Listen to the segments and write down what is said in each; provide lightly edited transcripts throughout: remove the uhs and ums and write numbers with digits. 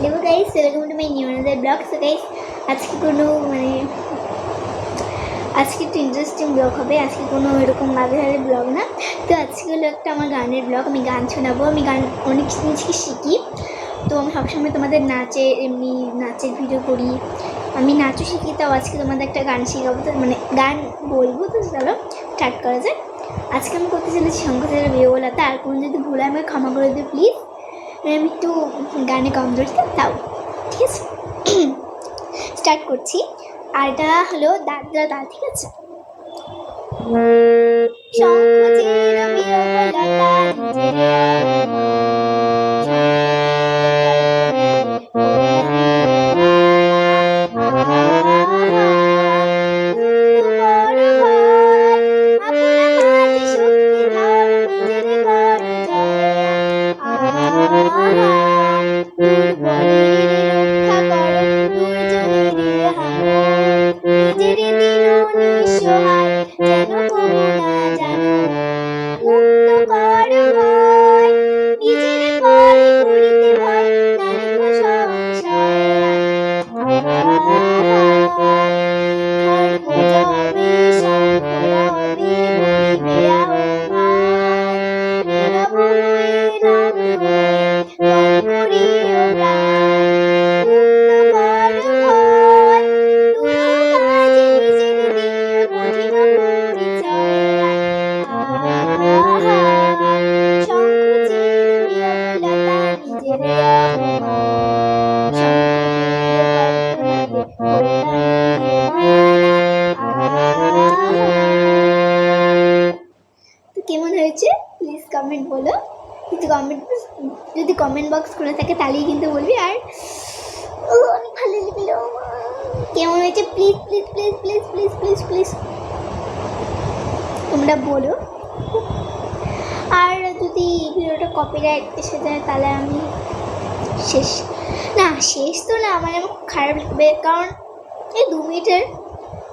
Hello guys, welcome to my new another blog. So guys আজকে কোনো আজকে একটু ইন্টারেস্টিং ব্লগ হবে। আজকে কোনো এরকম ভাবে ব্লগ না। তো আজকে হলো একটা আমার গানের ব্লগ। আমি গান শোনাবো। আমি গান অনেক জিনিসকে শিখি। তো আমি সবসময় তোমাদের নাচের ভিডিও করি, আমি নাচও শিখি। তাও আজকে তোমাদের একটা গান শেখাবো, তো গান বলবো। তো চলো স্টার্ট করা যায়। আজকে আমি করতে চলেছি শঙ্করের বিয়েওলাতে। আর কোনো যদি ভুল হয় আমাকে ক্ষমা করে দিও প্লিজ। আমি একটু গানে কম ধরছি, তাও ঠিক আছে। স্টার্ট করছি। আর এটা হলো দাদরা তাল, ঠিক আছে। কেমন হয়েছে প্লিজ কমেন্ট বলো। যদি কমেন্ট বক্স খুলে থাকে তাহলেই কিন্তু বলবি। আর অনেক ভালো লাগলো। কেমন হয়েছে please please please please please please please তোমরা বলো। আর যদি ভিডিওটা কপিরাইট এসে যায় তাহলে আমি শেষ তো না, আমার খুব খারাপ লাগবে। কারণ এই 2 মিনিটের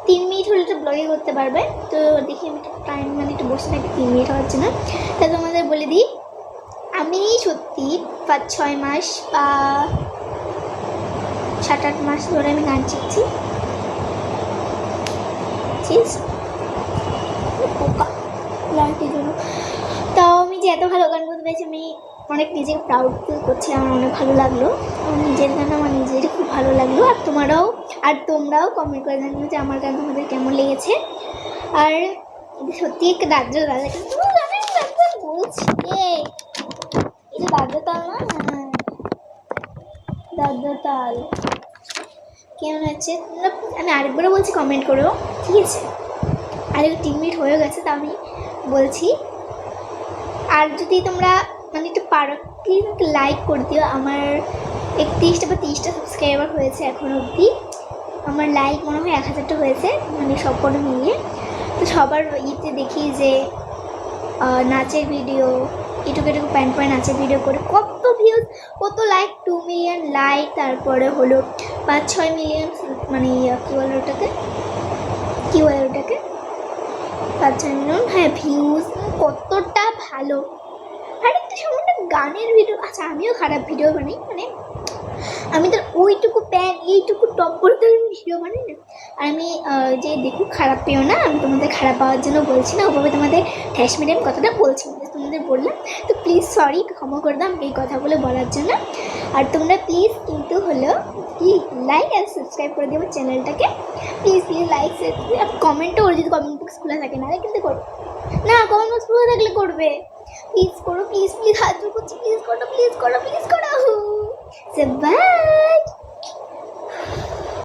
3 মিনিট হলে তো ব্লগে করতে পারবে। তো দেখি আমি একটু টাইম একটু বসে থাকি 3 মিনিট হওয়ার জন্য। তা তোমাদের বলে দিই, আমি সত্যি 5-6 মাস বা 7-8 মাস ধরে আমি গান শিখছি। তাও আমি যে এত ভালো গান করতে পেরেছি, আমি অনেক নিজেকে প্রাউড ফিল করছি। আমার অনেক ভালো লাগলো। আমার নিজের গান আমার নিজেরই খুব ভালো লাগলো। আর তোমরাও কমেন্ট করে জানবে যে আমার গান তোমাদের কেমন লেগেছে। আর সত্যি একটা দাদরা তাল, বলছি এই যে দাদরা তাল না, দাদরা তাল কেমন হচ্ছে আমি আরেকবারও বলছি, কমেন্ট করো, ঠিক আছে। আর 3 মিনিট হয়ে গেছে, তা আমি বলছি। আর যদি তোমরা একটু পারো প্লিজ একটু লাইক করে দিও। আমার 31টা বা 30টা সাবস্ক্রাইবার হয়েছে এখন অবধি। আমার লাইক মনে হয় 1000টা হয়েছে, সব করে মিলিয়ে। তো সবার ইতে দেখি যে নাচের ভিডিও, এটুকু প্যান্ট পরে নাচের ভিডিও করে কত ভিউজ, কত লাইক, 2 মিলিয়ন লাইক, তারপরে হলো 5-6 মিলিয়ন কী বলে ওটাকে 5-6 মিলিয়ন, হ্যাঁ, ভিউজ। কতটা ভালো। আর একটা সময় গানের ভিডিও, আচ্ছা আমিও খারাপ ভিডিও বানাই, আমি তো ওইটুকু প্যান্ট এইটুকু টপ করে তো আমি ভিডিও বানাই না। আর আমি যে দেখুক খারাপ পেও না, আমি তোমাদের খারাপ পাওয়ার জন্য বলছি না, ওভাবে তোমাদের ঠ্যাস মিডিয়াম কথাটা বলছি না, তোমাদের বললাম। তো প্লিজ সরি, ক্ষমা করে দাম এই কথাগুলো বলার জন্য। আর তোমরা প্লিজ কিন্তু হলো কি লাইক আর সাবস্ক্রাইব করে দেবো চ্যানেলটাকে। প্লিজ লাইক আর কমেন্টও করে, যদি কমেন্ট বক্স খোলা থাকে, না কিন্তু করবে না, কমেন্ট বক্স খোলা থাকলে করবে। প্লিজ করো, প্লিজ হাত জোর করছি, প্লিজ করো, প্লিজ করো, প্লিজ করো। So bye.